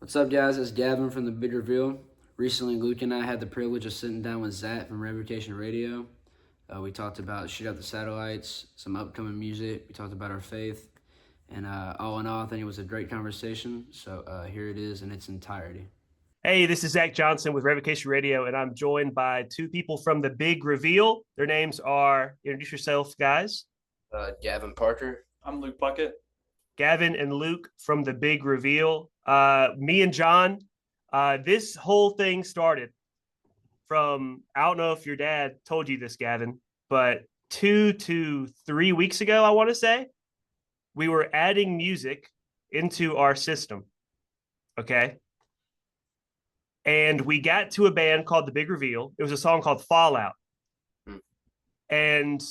What's up, guys? It's Gavin from the Big Reveal. Recently, Luke and I had the privilege of sitting down with Zach from Revocation Radio. We talked about Shoot Out the Satellites, some upcoming music. We talked about our faith. And all in all, I think it was a great conversation. So here it is in its entirety. Hey, this is Zach Johnson with Revocation Radio, and I'm joined by two people from the Big Reveal. Their names are, introduce yourself, guys. Gavin Parker. I'm Luke Bucket. Gavin and Luke from the Big Reveal. Me and John, this whole thing started from, I don't know if your dad told you this, Gavin, but 2 to 3 weeks ago, I want to say, we were adding music into our system. Okay. And we got to a band called The Big Reveal. It was a song called Fallout. And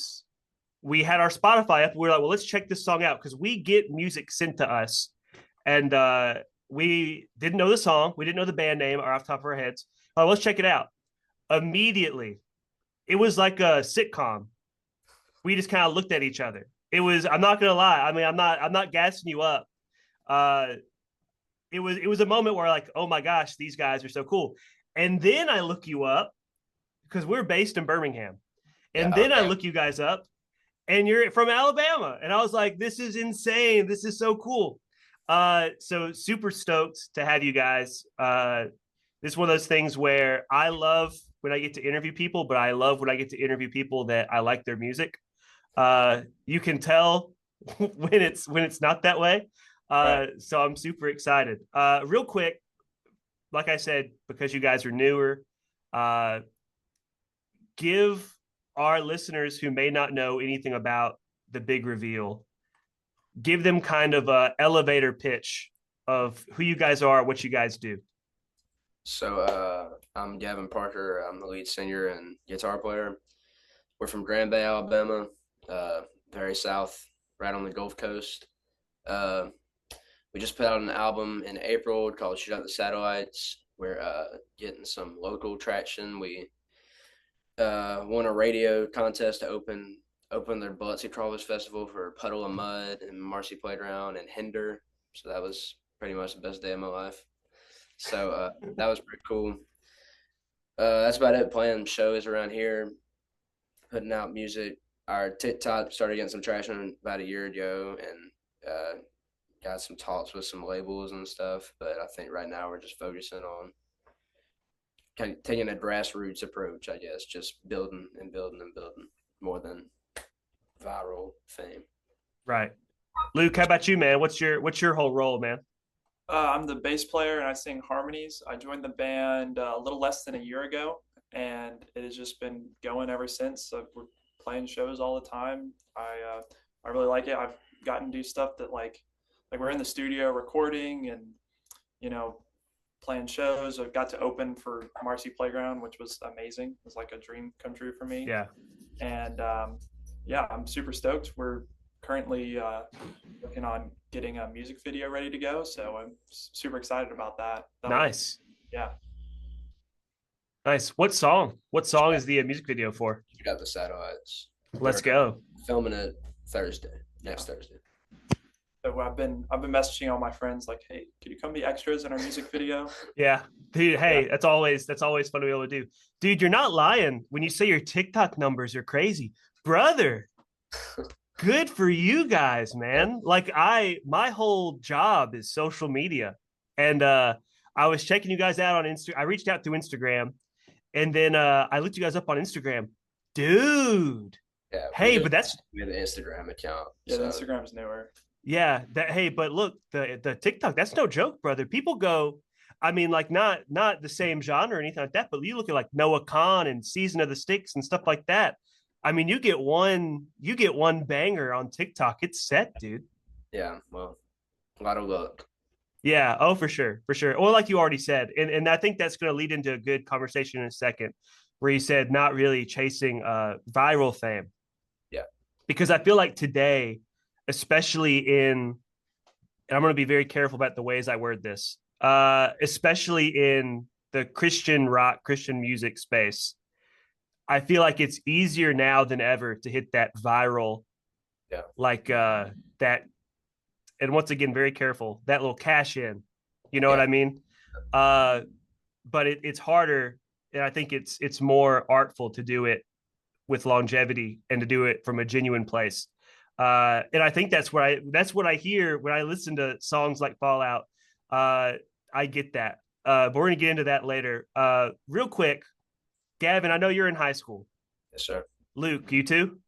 we had our Spotify up. We were like, well, let's check this song out because we get music sent to us. And we didn't know the song. We didn't know the band name or off the top of our heads. Let's check it out. Immediately, it was like a sitcom. We just kind of looked at each other. It was, I'm not going to lie. I mean, I'm not gassing you up. It was a moment where like, oh my gosh, these guys are so cool. And then I look you up because we're based in Birmingham. And then I look you guys up and you're from Alabama. And I was like, this is insane. This is so cool. So super stoked to have you guys. This is one of those things where I love when I get to interview people, but I love when I get to interview people that I like their music. You can tell when it's not that way. Right. So I'm super excited. Real quick, like I said, because you guys are newer, give our listeners who may not know anything about the Big Reveal, give them kind of a elevator pitch of who you guys are, what you guys do. So I'm Gavin Parker. I'm the lead singer and guitar player. We're from Grand Bay, Alabama, very south, right on the Gulf Coast. We just put out an album in April called Shoot Out the Satellites. We're getting some local traction. We won a radio contest to open their Biloxi Crawlers Festival for Puddle of Mud and Marcy Playground and Hinder. So that was pretty much the best day of my life. So that was pretty cool. That's about it. Playing shows around here, putting out music. Our TikTok started getting some traction about a year ago, and got some talks with some labels and stuff. But I think right now we're just focusing on kind of taking a grassroots approach, I guess, just building and building and building more than viral fame. Right. Luke, how about you, man? What's your whole role, man? I'm the bass player and I sing harmonies. I joined the band a little less than a year ago, and it has just been going ever since. So we're playing shows all the time. I really like it. I've gotten to do stuff that like we're in the studio recording and playing shows. I got to open for Marcy Playground, which was amazing. It was like a dream come true for me. Yeah. And I'm super stoked. We're currently working on getting a music video ready to go, so I'm super excited about that. Nice. Yeah. Nice. What song is the music video for? You got the Satellites. Let's go. Filming it next Thursday. So I've been messaging all my friends like, hey, could you come be extras in our music video? Yeah. Dude, hey, that's always fun to be able to do. Dude, you're not lying when you say your TikTok numbers are crazy. Brother, good for you guys, man. Like my whole job is social media. And I was checking you guys out on Instagram. I reached out through Instagram, and then I looked you guys up on Instagram. Dude. Yeah. Hey, but we have an Instagram account. Yeah, so. The Instagram's newer. Yeah, but look, the TikTok, that's no joke, brother. People go, I mean, like not the same genre or anything like that, but you look at like Noah Khan and Season of the Sticks and stuff like that. I mean, you get one banger on TikTok, it's set, dude. Yeah, well, a lot of luck. Yeah, oh, for sure. Well, like you already said, and I think that's going to lead into a good conversation in a second, where you said not really chasing viral fame. Yeah. Because I feel like today, especially and I'm going to be very careful about the ways I word this, especially in the Christian rock, Christian music space, I feel like it's easier now than ever to hit that viral, like that. And once again, very careful, that little cash in, you know what I mean? uh, but it's harder, and I think it's more artful to do it with longevity and to do it from a genuine place. And I think that's what I hear when I listen to songs like Fallout. Uh, I get that. But we're gonna get into that later. Real quick, Gavin, I know you're in high school. Yes, sir. Luke, you too?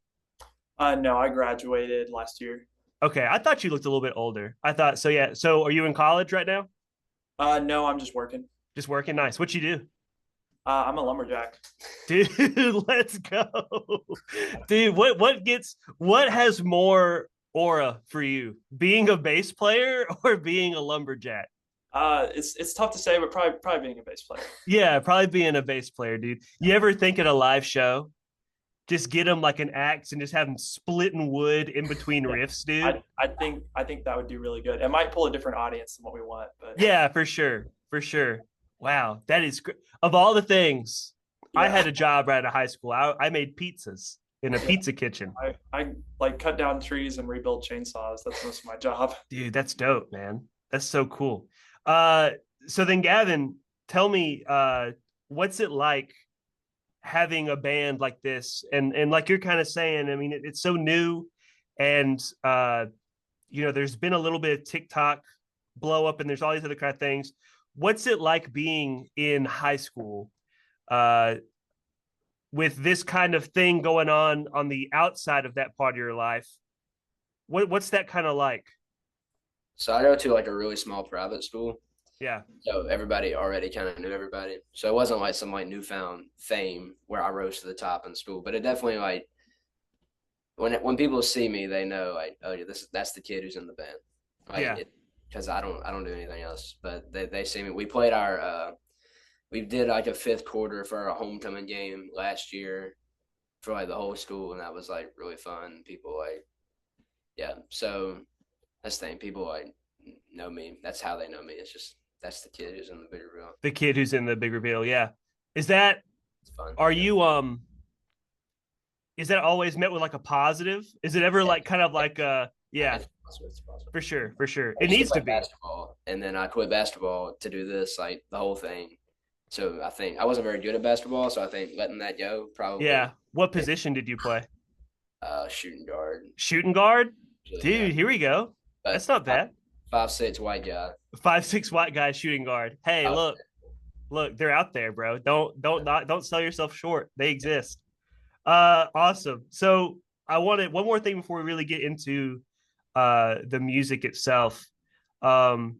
No, I graduated last year. Okay, I thought you looked a little bit older. I thought so. Yeah. So, are you in college right now? No, I'm just working. Just working. Nice. What you do? I'm a lumberjack. Dude, let's go. Dude, what has more aura for you? Being a bass player or being a lumberjack? It's tough to say, but probably being a bass player. Yeah, probably being a bass player, dude. You ever think at a live show, just get them like an axe and just have them splitting wood in between Yeah, riffs, dude? I think that would do really good. It might pull a different audience than what we want, but Yeah, for sure. For sure. Wow, that is great. Of all the things, I yeah. had a job right out of high school. I made pizzas in a pizza kitchen. I like cut down trees and rebuild chainsaws. That's most of my job. Dude, that's dope, man. That's so cool. Uh, so then, Gavin, tell me, what's it like having a band like this? And like you're kind of saying, I mean, it's so new, and there's been a little bit of TikTok blow up, and there's all these other kind of things. What's it like being in high school, uh, with this kind of thing going on the outside of that part of your life? What's that kind of like? So I go to like a really small private school. Yeah, So everybody already kind of knew everybody. So it wasn't like some like newfound fame where I rose to the top in school. But it definitely like when people see me, they know like, oh yeah, that's the kid who's in the band. Like yeah. because I don't do anything else. But they see me. We played we did like a fifth quarter for our homecoming game last year for like the whole school, and that was like really fun. People like yeah. So that's the thing. People like know me. That's how they know me. It's just that's the kid who's in the bigger reel. The kid who's in the big reveal. Yeah. Is that It's fun. are Yeah. you is that always met with like a positive? Is it ever Yeah. like kind of like yeah, It's possible. It's possible. for sure, for sure. I It used to needs play to be. basketball, and then I quit basketball to do this, like the whole thing. So I think I wasn't very good at basketball, so I think letting that go probably Yeah. What position did you play? shooting guard. Shooting guard? Usually, yeah. Dude, here we go. But That's not bad. 5'6" white guy. 5'6" white guy shooting guard. Hey, Oh, look, they're out there, bro. Don't sell yourself short. They exist. Awesome. So I wanted one more thing before we really get into the music itself. Um,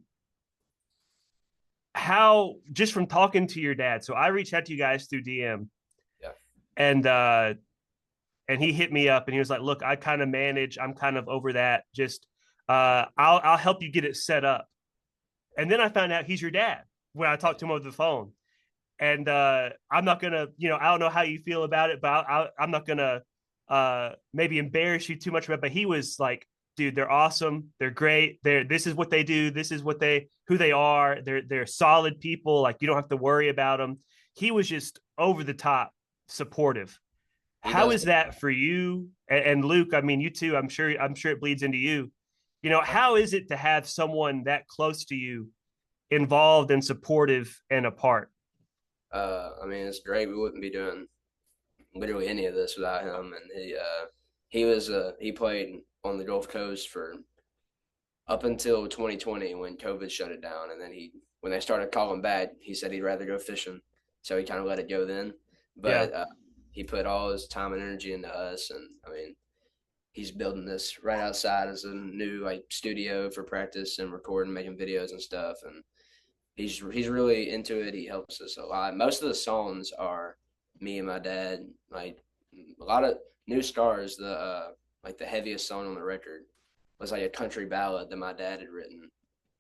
how just from talking to your dad. So I reached out to you guys through DM, yeah. and he hit me up and he was like, "Look, I kind of manage. I'm kind of over that. Just I'll help you get it set up." And then I found out he's your dad when I talked to him over the phone. And I'm not gonna, I don't know how you feel about it, but I'm not gonna maybe embarrass you too much about it. But he was like, dude, they're awesome, they're great, this is what they do, this is who they are, they're solid people, like you don't have to worry about them. He was just over the top supportive. He How does. is that for you? And Luke, I mean, you too, I'm sure it bleeds into you. How is it to have someone that close to you involved and supportive and a part? I mean, it's great. We wouldn't be doing literally any of this without him. And he played on the Gulf Coast for up until 2020 when COVID shut it down, and then when they started calling back, he said he'd rather go fishing, so he kind of let it go then. Yeah. But he put all his time and energy into us, and I mean, he's building this right outside as a new like studio for practice and recording, making videos and stuff, and he's really into it. He helps us a lot. Most of the songs are me and my dad. Like a lot of New Stars, the heaviest song on the record was like a country ballad that my dad had written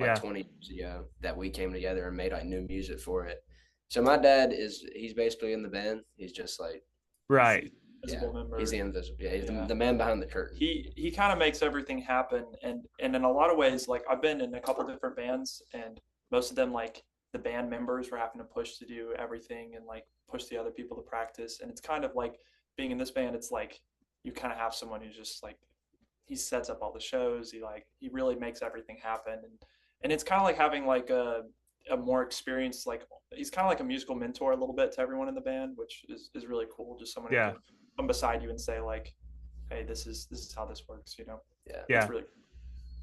like Yeah. 20 years ago that we came together and made like new music for it. So my dad he's basically in the band. He's just like Right. Invisible member. he's the invisible. Yeah, he's Yeah. the man behind the curtain. He kind of makes everything happen, and in a lot of ways, like I've been in a couple different bands, and most of them, like the band members were having to push to do everything and like push the other people to practice, and it's kind of like being in this band, it's like you kind of have someone who's just like he sets up all the shows, he really makes everything happen, and it's kind of like having like a more experienced, like he's kind of like a musical mentor a little bit to everyone in the band, which is really cool. Just someone who can come beside you and say like, hey, this is how this works, you know? Yeah. It's really cool.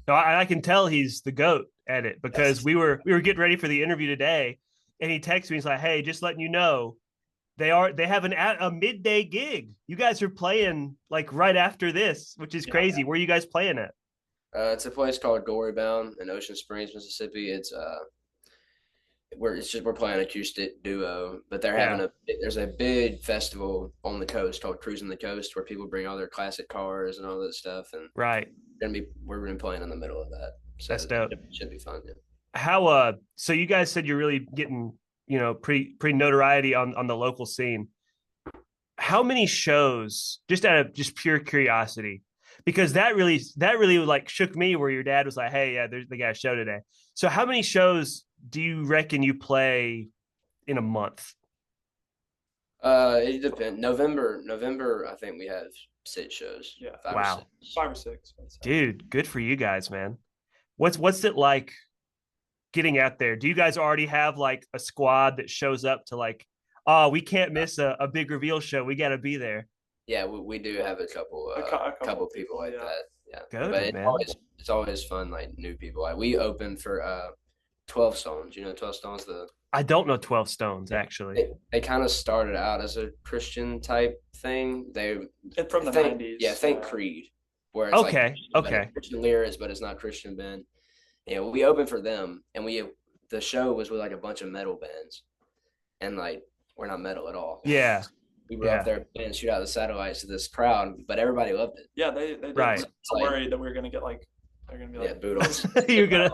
No, I can tell he's the GOAT at it, because we were getting ready for the interview today, and he texted me. He's like, "Hey, just letting you know, they have a midday gig. You guys are playing like right after this, which is crazy. Where are you guys playing at?" It's a place called Glory Bound in Ocean Springs, Mississippi. It's we're playing acoustic duo, but they're having there's a big festival on the coast called Cruising the Coast, where people bring all their classic cars and all that stuff, and we're gonna be playing in the middle of that. So that's dope. It should be fun. Yeah. How so you guys said you're really getting, you know, pretty notoriety on the local scene. How many shows, just out of just pure curiosity, because that really like shook me, where your dad was like, "Hey, yeah, they got a show today." So how many shows do you reckon you play in a month? It depends. November, I think we have 6 shows. Yeah. 5 or 6. Dude, good for you guys, man. What's it like getting out there? Do you guys already have like a squad that shows up to like, oh, we can't miss a big reveal show, we got to be there? Yeah, we do have a couple people like that. Yeah, Good, but man. It's always fun, like new people. Like we opened for 12 Stones. You know 12 Stones? I don't know 12 Stones actually. They kind of started out as a Christian type thing. From the 90s. Yeah, think Creed, where it's like Christian lyrics, but it's not Christian band. Yeah, we opened for them, and the show was with like a bunch of metal bands, and like we're not metal at all. Yeah. We were up there and shoot out the satellites to this crowd, but everybody loved it. Yeah, they did. Right. I'm worried that we were gonna get like they're gonna be like boot us. You're gonna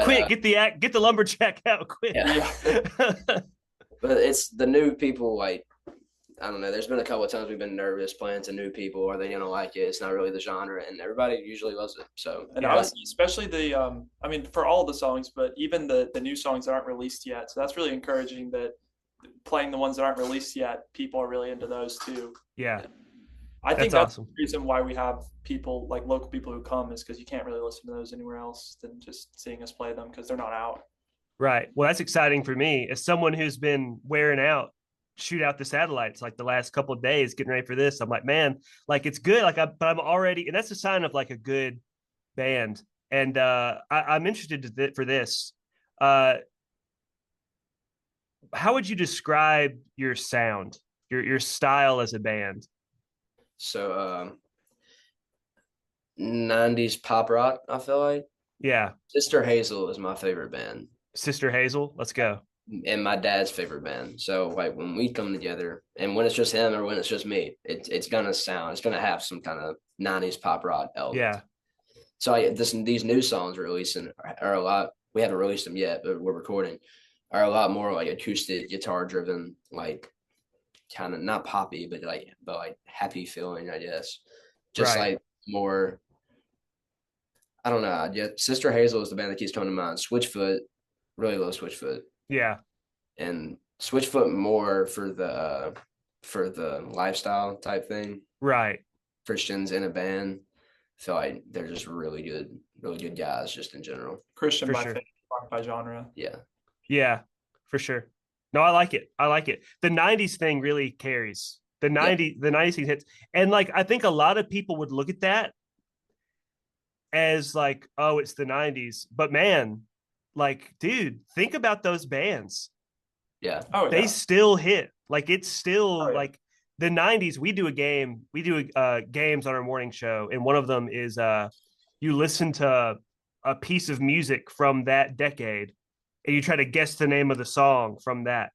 quick get the lumberjack out quick. Yeah. But it's the new people. Like I don't know. There's been a couple of times we've been nervous playing to new people. Are they gonna like it? It's not really the genre, and everybody usually loves it. So and honestly, especially the I mean, for all the songs, but even the new songs that aren't released yet. So that's really encouraging that. Playing the ones that aren't released yet, people are really into those too. Yeah, I think that's awesome. The reason why we have people like local people who come is because you can't really listen to those anywhere else than just seeing us play them because they're not out. Right. Well, that's exciting for me as someone who's been wearing out, shoot out the satellites like the last couple of days, getting ready for this. I'm like, man, like it's good. Like but I'm already, and that's a sign of like a good band. And I'm interested for this. How would you describe your sound, your style as a band? So 90s pop rock, I feel like. Yeah. Sister Hazel is my favorite band. Sister Hazel, let's go. And my dad's favorite band. So like when we come together, and when it's just him or when it's just me, it's gonna have some kind of 90s pop rock element. Yeah. So these new songs we're releasing are a lot. We haven't released them yet, but we're recording. Are a lot more like acoustic guitar driven, like kind of not poppy, but like happy feeling, I guess. Just like more. I don't know. Yeah, Sister Hazel is the band that keeps coming to mind. Switchfoot, really love Switchfoot. Yeah, and Switchfoot more for the lifestyle type thing. Right. Christians in a band, I feel like they're just really good guys, just in general. Christian by faith, rock by genre. Yeah. Yeah, for sure. No, I like it. The 90s thing really carries. The 90s thing hits. And like I think a lot of people would look at that as like, oh, it's the 90s. But man, like, dude, think about those bands. Yeah. They still hit. Like it's still like the 90s. We do games on our morning show, and one of them is you listen to a piece of music from that decade. And you try to guess the name of the song from that.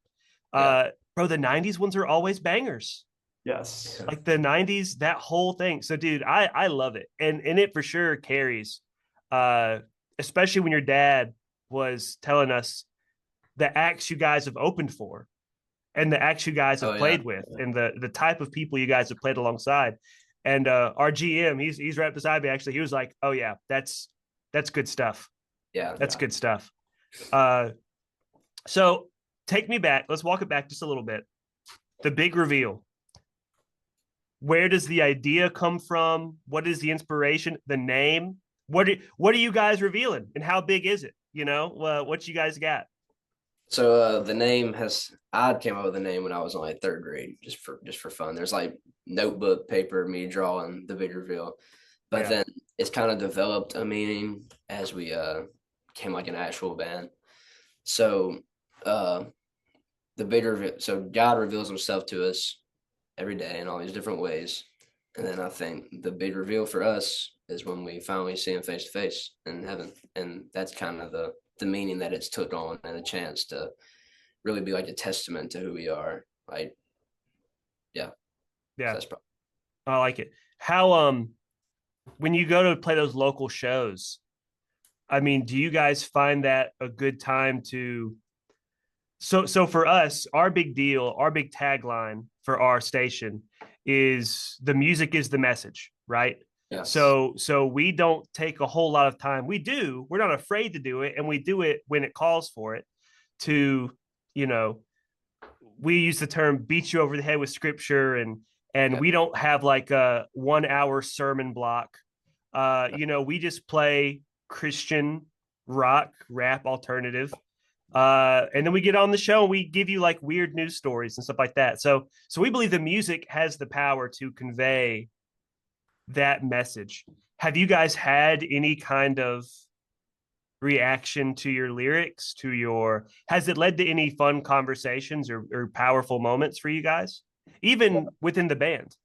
Bro, the 90s ones are always bangers. Yes. Like the 90s, that whole thing. So, dude, I love it. And it for sure carries, especially when your dad was telling us the acts you guys have opened for and the acts you guys have played with and the type of people you guys have played alongside. And our GM, he's right beside me, actually. He was like, oh, yeah, that's good stuff. Yeah. That's good stuff. So take me back. Let's walk it back just a little bit. The big reveal. Where does the idea come from? What is the inspiration? The name? What are you guys revealing? And how big is it? What you guys got? So the name I came up with the name when I was only third grade, just for fun. There's like notebook paper, me drawing the big reveal, but Yeah. then it's kind of developed a meaning as we became like an actual band. So uh the big reveal, so God reveals himself to us every day in all these different ways. And then I think the big reveal for us is when we finally see him face to face in heaven. And that's kind of the meaning that it's took on, and a chance to really be like a testament to who we are. Like, yeah, so Yeah. that's probably. I like it. How when you go to play those local shows, I mean, do you guys find that a good time to so for us, our big deal, our big tagline for our station is the music is the message, right? Yes. So we don't take a whole lot of time. We're not afraid to do it, and we do it when it calls for it to, you know, we use the term beat you over the head with scripture, and Yeah. we don't have like a 1 hour sermon block. We just play Christian rock, rap, alternative. And then we get on the show and we give you like weird news stories and stuff like that. So we believe the music has the power to convey that message. Have you guys had any kind of reaction to your lyrics, has it led to any fun conversations or powerful moments for you guys, even within the band?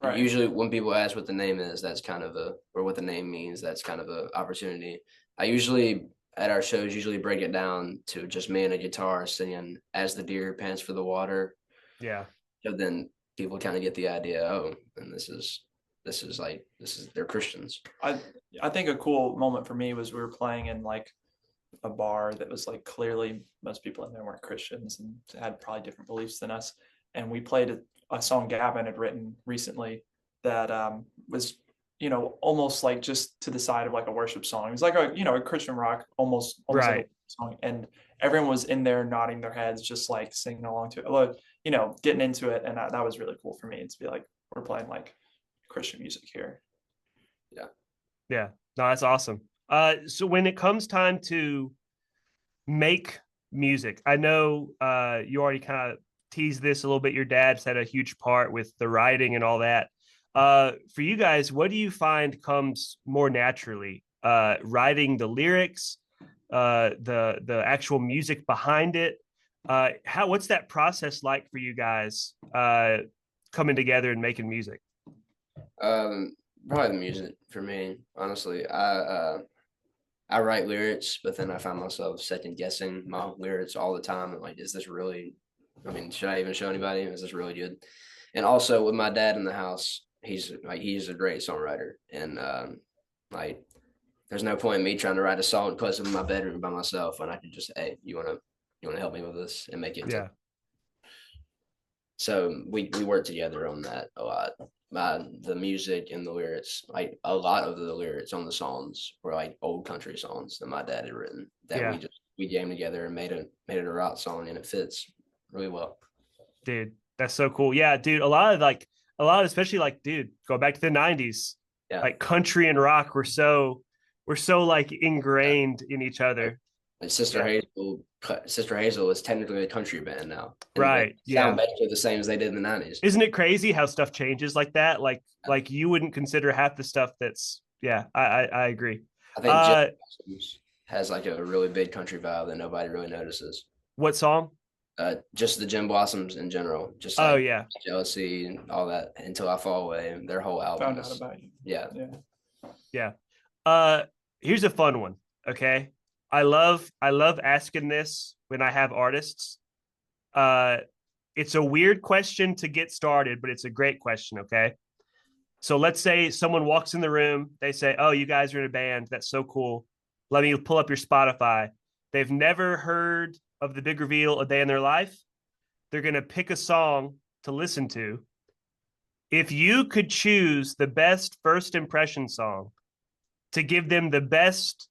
Right. Usually when people ask what the name is, that's kind of or what the name means, that's kind of a opportunity. I usually at our shows usually break it down to just me and a guitar singing "As the Deer Pants for the Water." Yeah. So then people kind of get the idea. Oh, and they're Christians. I think a cool moment for me was we were playing in like a bar that was like clearly most people in there weren't Christians and had probably different beliefs than us. And we played a song Gavin had written recently that was, almost like just to the side of like a worship song. It was like a Christian rock, almost like Right. a song. And everyone was in there nodding their heads, just like singing along to it, getting into it. And that was really cool for me to be like, we're playing like Christian music here. Yeah. Yeah. No, that's awesome. So when it comes time to make music, I know you already kind of teased this a little bit. Your dad's had a huge part with the writing and all that. For you guys, what do you find comes more naturally? Writing the lyrics, the actual music behind it. What's that process like for you guys coming together and making music? Probably the music for me, honestly. I write lyrics, but then I find myself second guessing my lyrics all the time. Like, is this really? I mean, should I even show anybody? Is this really good? And also with my dad in the house, he's a great songwriter, and like, there's no point in me trying to write a song close in my bedroom by myself when I could just, hey, you wanna help me with this and make it. Yeah. So we work together on that a lot. The music and the lyrics, like a lot of the lyrics on the songs were like old country songs that my dad had written that Yeah. we jammed together and made it a rock song, and it fits really well. Dude, that's so cool. Yeah, dude, a lot especially like, dude, go back to the 90s. Yeah. Like country and rock were so like ingrained in each other. Like Sister Hazel is technically a country band now. Right. They sound basically the same as they did in the 90s. Isn't it crazy how stuff changes like that? Like you wouldn't consider half the stuff that's I agree. I think Jim has like a really big country vibe that nobody really notices. What song? Just the Jim Blossoms in general. Just like, yeah, Jealousy and all that. Until I Fall Away, and their whole album. Found Out About You. Yeah. Here's a fun one. Okay. I love asking this when I have artists. It's a weird question to get started, but it's a great question. Okay. So let's say someone walks in the room. They say, "Oh, you guys are in a band. That's so cool. Let me pull up your Spotify." They've never heard of the Big Reveal a day in their life. They're going to pick a song to listen to. If you could choose the best first impression song to give them the best,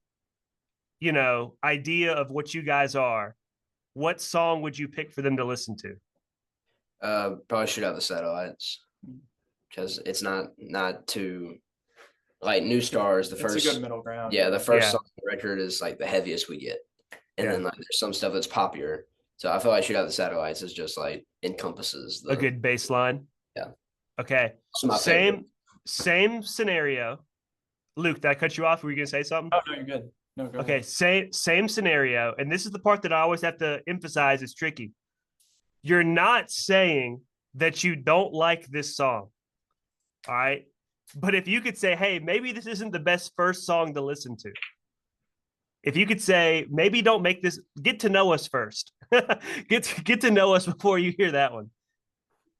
idea of what you guys are, what song would you pick for them to listen to? Probably Shoot Out the Satellites, because it's not too like New Stars, the It's a good first, middle ground. yeah, the first Yeah. song on the record is like the heaviest we get, and Yeah. then like there's some stuff that's poppier. So I feel like Shoot Out the Satellites is just like encompasses A the good baseline. yeah. Okay. It's my favorite. Same scenario. Luke, did I cut you off? Were you gonna say something? Oh no, you're good. No, go Okay, ahead. same scenario. And this is the part that I always have to emphasize is tricky. You're not saying that you don't like this song. All right. But if you could say, hey, maybe this isn't the best first song to listen to. If you could say, maybe don't make this, get to know us first. get to know us before you hear that one.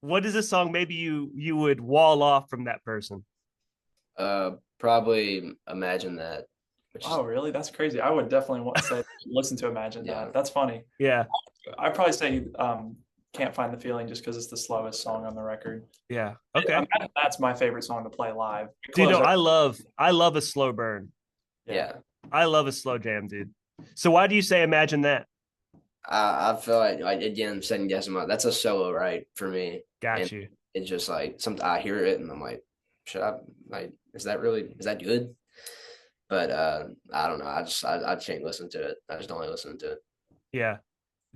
What is a song maybe you would wall off from that person? Probably Imagine That. Which Oh, really? That's crazy. I would definitely want to say listen to Imagine Yeah. That. That's funny. Yeah. I'd probably say Can't Find the Feeling just because it's the slowest song on the record. Yeah. Okay. That's my favorite song to play live. Dude, no, Close up. I love a slow burn. yeah. I love a slow jam, dude. So why do you say Imagine That? I feel like again second guessing my that's a solo right for me. Got And you. it's just like something I hear it and I'm like, should I like is that good? But I don't know. I can't listen to it. I just don't like listening to it. Yeah.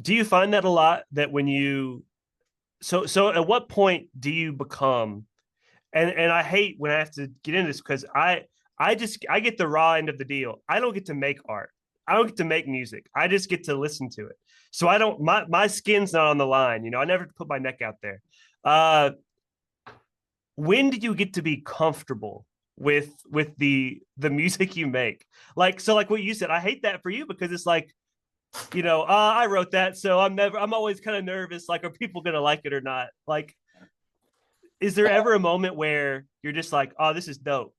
Do you find that a lot that when you so at what point do you become and I hate when I have to get into this because I get the raw end of the deal. I don't get to make art. I don't get to make music. I just get to listen to it. So I don't my skin's not on the line, you know. I never put my neck out there. Uh when did you get to be comfortable with the music you make? Like so like what you said, I hate that for you because it's like you know, I wrote that, so I'm always kind of nervous. Like, are people gonna like it or not? Like, is there ever a moment where you're just like, oh, this is dope?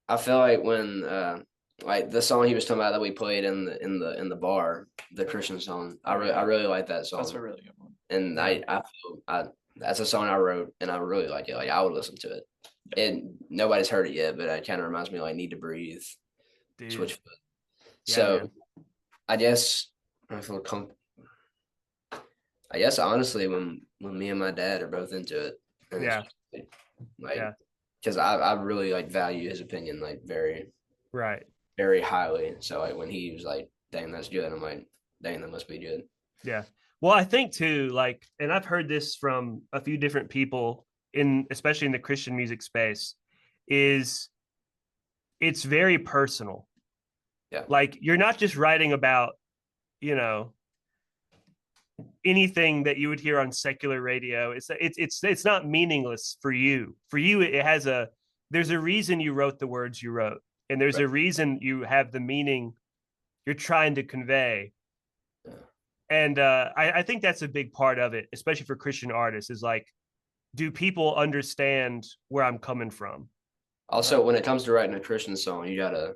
I feel like when like the song he was talking about that we played in the bar, the Christian song, I really like that song. That's a really good one. And I feel that's a song I wrote and I really like it. Like I would listen to it. And nobody's heard it yet, but it kind of reminds me of like Need to Breathe, Dude. Switchfoot. Yeah, So man. I guess I guess honestly when me and my dad are both into it. And Yeah. like Yeah. because I really like value his opinion like very Right. very highly. So like when he was like, dang, that's good, I'm like, dang, that must be good. Yeah. Well, I think too, like, and I've heard this from a few different people in, especially in the Christian music space, is it's very personal. Yeah. Like, you're not just writing about, you know, anything that you would hear on secular radio. It's not meaningless for you. For you, it has there's a reason you wrote the words you wrote, and there's a reason you have the meaning you're trying to convey. Yeah. And I think that's a big part of it, especially for Christian artists, is like, do people understand where I'm coming from? Also, when it comes to writing a Christian song, you gotta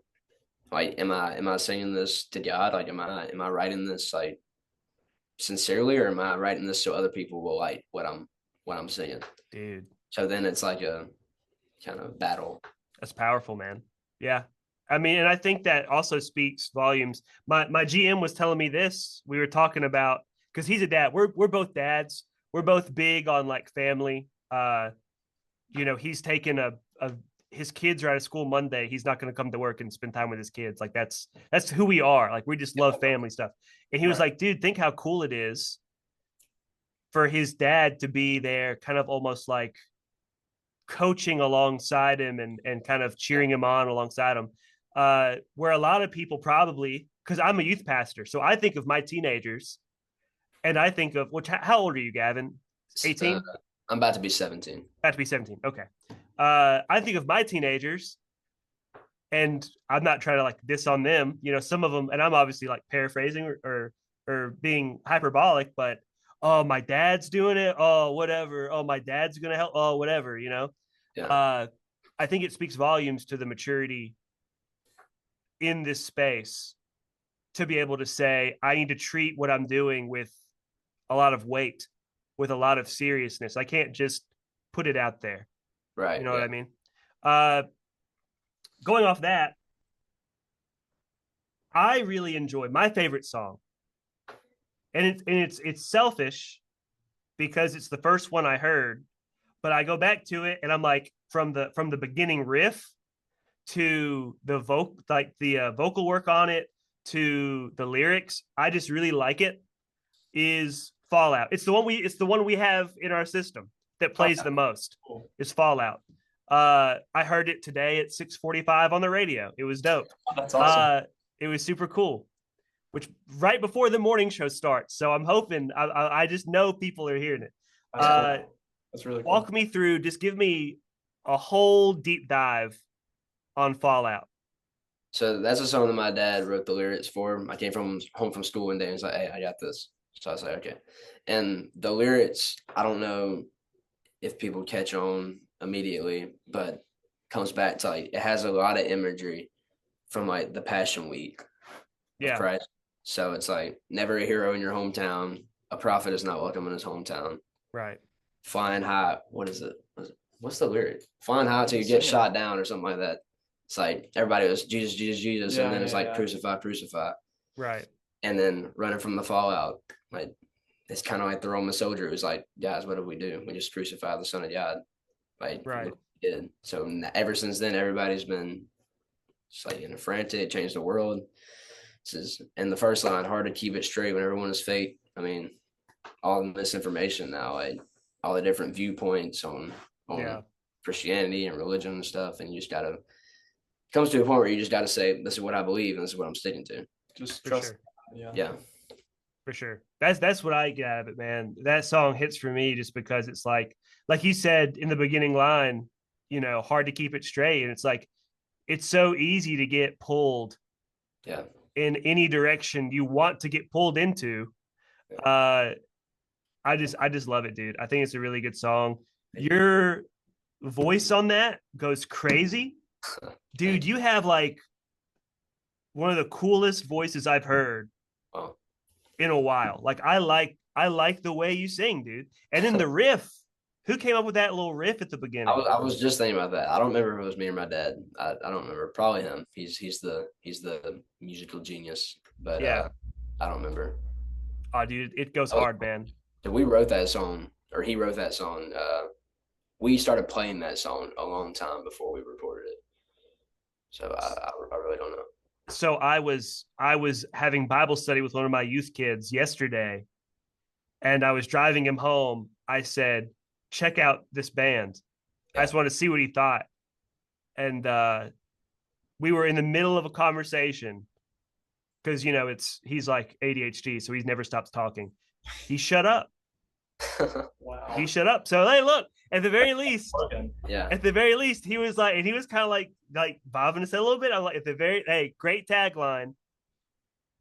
like, am I singing this to God? Like, am I writing this like sincerely, or am I writing this so other people will like what I'm singing? Dude, So then it's like a kind of battle. that's powerful, man. Yeah. I mean, and I think that also speaks volumes. My GM was telling me this. We were talking about because he's a dad. We're both dads. We're both big on like family. You know, he's taken his kids are out of school Monday. He's not going to come to work and spend time with his kids. Like that's who we are. Like we just love family stuff. And he was like, dude, think how cool it is for his dad to be there, kind of almost like coaching alongside him and kind of cheering him on alongside him. Where a lot of people probably, because I'm a youth pastor, so I think of my teenagers and I think of how old are you, Gavin? 18? I'm about to be 17. About to be 17. Okay. I think of my teenagers, and I'm not trying to like diss on them. You know, some of them, and I'm obviously like paraphrasing or being hyperbolic, but oh, my dad's doing it. Oh, whatever. Oh, my dad's gonna help. Oh, whatever. You know. Yeah. I think it speaks volumes to the maturity in this space to be able to say, I need to treat what I'm doing with a lot of weight, with a lot of seriousness. I can't just put it out there. Right. You know what I mean? Going off that, I really enjoy my favorite song. And it's selfish because it's the first one I heard, but I go back to it and I'm like from the beginning riff, to the vocal work on it to the lyrics, I just really like it, is Fallout. It's the one we have in our system that plays the most. Cool. Is Fallout. I heard it today at 6:45 on the radio. It was dope. That's awesome. It was super cool. Which right before the morning show starts. So I'm hoping I just know people are hearing it. That's cool. That's really cool. Walk me through, just give me a whole deep dive on Fallout. So that's a song that my dad wrote the lyrics for. I came home from school one day and was like, "Hey, I got this." So I was like, "Okay." And the lyrics, I don't know if people catch on immediately, but comes back to like it has a lot of imagery from like the Passion Week of Christ. So it's like never a hero in your hometown. A prophet is not welcome in his hometown. Right. Flying high. What is it? What's the lyric? Flying high till you get shot down or something like that. It's like everybody was Jesus, Jesus, Jesus, and then it's like crucify, crucify. Right. And then running from the fallout. Like it's kind of like the Roman soldier who's like, guys, what do? We just crucified the Son of God. Like right. Did. So ever since then, everybody's been just like in a frantic, changed the world. This is in the first line, hard to keep it straight when everyone is fake. I mean, all the misinformation now, like all the different viewpoints on Christianity and religion and stuff, and you just gotta comes to a point where you just gotta say, this is what I believe and this is what I'm sticking to. Just trust. Sure. Yeah. For sure. That's what I get out of it, man. That song hits for me just because it's like you said in the beginning line, you know, hard to keep it straight. And it's like, it's so easy to get pulled in any direction you want to get pulled into. I just love it, dude. I think it's a really good song. Your voice on that goes crazy. Dude, you have like one of the coolest voices I've heard in a while. Like I like the way you sing, dude. And then the riff. Who came up with that little riff at the beginning? I was just thinking about that. I don't remember if it was me or my dad. I don't remember. Probably him. He's the musical genius. But I don't remember. Oh, dude, it goes hard, man. We wrote that song, or he wrote that song. We started playing that song a long time before we recorded it. So I really don't know. So I was having Bible study with one of my youth kids yesterday, and I was driving him home. I said, check out this band. I just wanted to see what he thought. And we were in the middle of a conversation because, you know, he's like ADHD, so he never stops talking. He shut up. Wow. He shut up. So, hey, look, at the very least, he was like, and he was kind of like bobbing his head a little bit. I'm like, great tagline.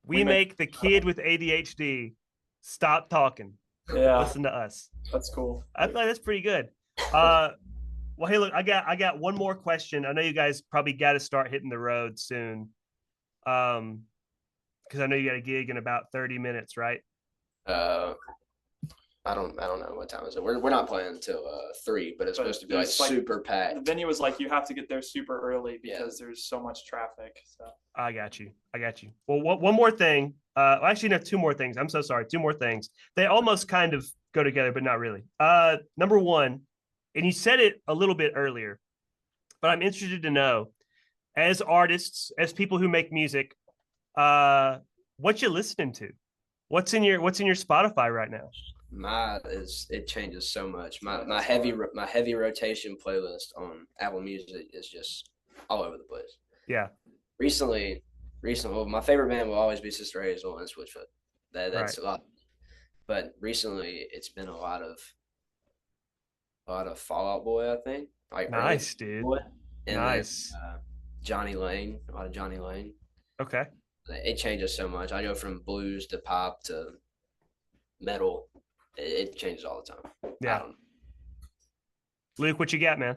We make the kid with ADHD stop talking. Yeah. Listen to us. That's cool. I thought that's pretty good. Well, hey, look, I got one more question. I know you guys probably got to start hitting the road soon. Because I know you got a gig in about 30 minutes, right? I don't know what time is it. We're not playing until 3, but it's supposed to be like super packed. The venue was like you have to get there super early because there's so much traffic. So I got you. Well, one more thing. Actually, no, 2 more things. I'm so sorry. 2 more things. They almost kind of go together, but not really. Number one, and you said it a little bit earlier, but I'm interested to know, as artists, as people who make music, what you listening to? What's in your Spotify right now? It changes so much. My heavy rotation playlist on Apple Music is just all over the place. Yeah. Recently, well, my favorite band will always be Sister Hazel and Switchfoot. That's a lot. But recently, it's been a lot of Fall Out Boy, I think. Like nice, dude. Boy, and nice. Then, Johnny Lane, a lot of Johnny Lane. Okay. It changes so much. I go from blues to pop to metal. It changes all the time. Yeah. Luke, what you got, man?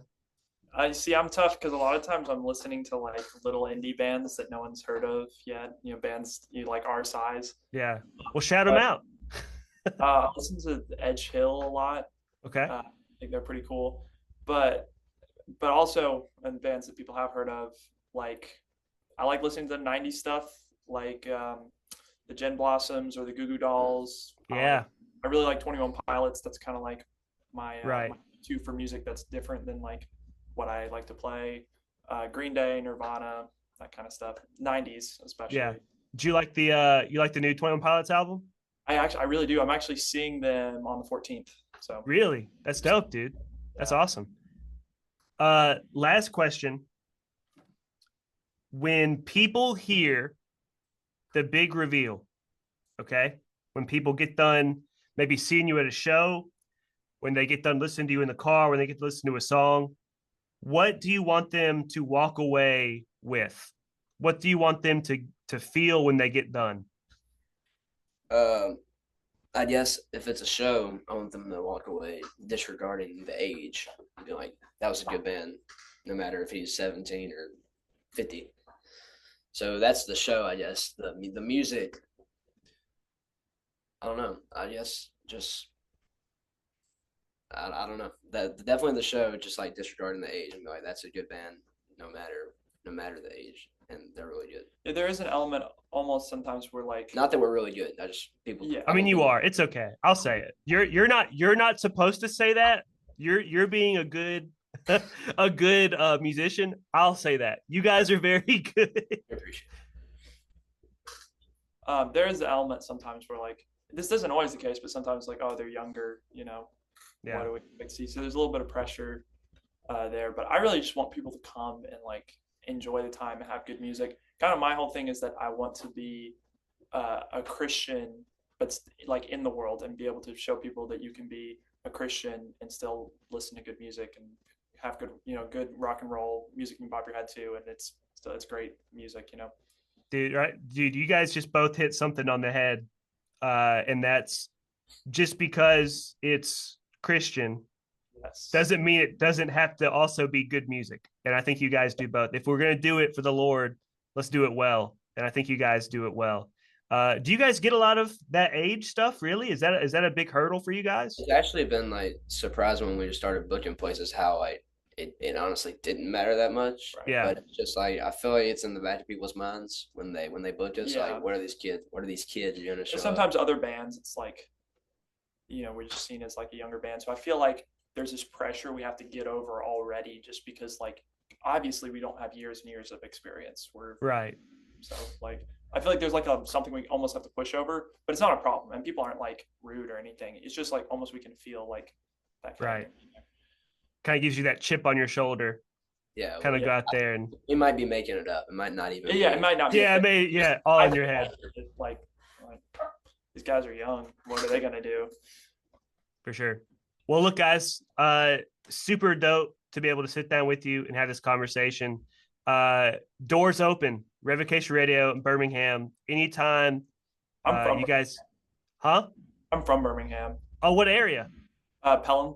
I see. I'm tough because a lot of times I'm listening to like little indie bands that no one's heard of yet. You know, bands like our size. Yeah. Well, shout them out. I listen to Edge Hill a lot. Okay. I think they're pretty cool, but also and bands that people have heard of. Like, I like listening to the '90s stuff, like the Jen Blossoms or the Goo Goo Dolls. Yeah. I really like 21 Pilots. That's kind of like my my go-to for music that's different than like what I like to play. Green Day, Nirvana, that kind of stuff. 90s especially. Yeah. Do you like the new 21 Pilots album? I really do. I'm actually seeing them on the 14th. So Really? That's dope, dude. That's awesome. Last question. When people hear the big reveal, okay? When people get done maybe seeing you at a show, when they get done listening to you in the car, when they get to listen to a song, what do you want them to walk away with? What do you want them to feel when they get done? I guess if it's a show, I want them to walk away disregarding the age. Be like, that was a good band, no matter if he's 17 or 50. So that's the show, I guess. The music, I don't know. I guess just I don't know. That definitely the show, just like disregarding the age and be like, that's a good band, no matter the age, and they're really good. Yeah, there is an element almost sometimes where like Not that we're really good. I just people. Yeah. I mean, you are. It's okay. I'll say it. You're not supposed to say that. You're being a good a good musician. I'll say that. You guys are very good. I appreciate there is the element sometimes where like this isn't always the case, but sometimes like, oh, they're younger, Yeah. what do we expect to see? So there's a little bit of pressure there, but I really just want people to come and like enjoy the time and have good music. Kind of my whole thing is that I want to be a Christian, but like in the world, and be able to show people that you can be a Christian and still listen to good music and have good, good rock and roll music you can bob your head to, and it's great music. Dude, right? Dude, you guys just both hit something on the head. And that's just because it's Christian Yes. doesn't mean it doesn't have to also be good music. And I think you guys do both. If we're going to do it for the Lord, let's do it well. And I think you guys do it well. Do you guys get a lot of that age stuff? Really? Is that a big hurdle for you guys? It's actually been like surprising when we just started booking places how like it honestly didn't matter that much. Right. Yeah. But it's just like I feel like it's in the back of people's minds when they book us. Yeah. Like, what are these kids? What are these kids going to show up? Sometimes other bands, it's like, we're just seen as like a younger band. So I feel like there's this pressure we have to get over already, just because like obviously we don't have years and years of experience. Right. So like I feel like there's like something we almost have to push over, but it's not a problem, and people aren't like rude or anything. It's just like almost we can feel like that kind Right. of thing. Kind of gives you that chip on your shoulder. Yeah. Kind of go out there and You might be making it up. It might not even. Yeah, be. it might not be. all I in your head. Like these guys are young. What are they gonna do? For sure. Well, look, guys, super dope to be able to sit down with you and have this conversation. Doors open. Revocation Radio in Birmingham. Anytime. I'm from you guys, huh? I'm from Birmingham. Oh, what area? Pelham.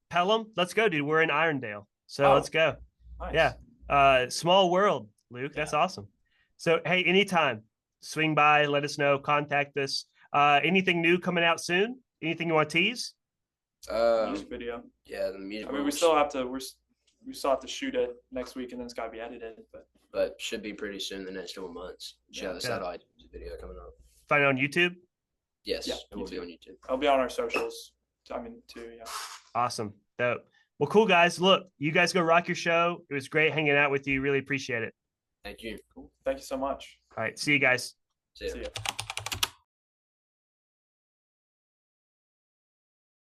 Pelham. Let's go, dude. We're in Irondale, so Oh. let's go. Nice. Yeah. Small world, Luke. That's awesome. So, hey, anytime, swing by, let us know, contact us. Anything new coming out soon? Anything you want to tease? Music video. Yeah, the music. I mean, we still have to shoot it next week, and then it's got to be edited. But should be pretty soon. The next couple months. Should have a satellite video coming up. Find it on YouTube. Yes, Yeah, it will be on YouTube. I'll be on our socials. I mean, too. Yeah. Awesome. Dope. Well, cool, guys. Look, you guys go rock your show. It was great hanging out with you. Really appreciate it. Thank you. Cool. Thank you so much. All right. See you guys. See ya. See ya.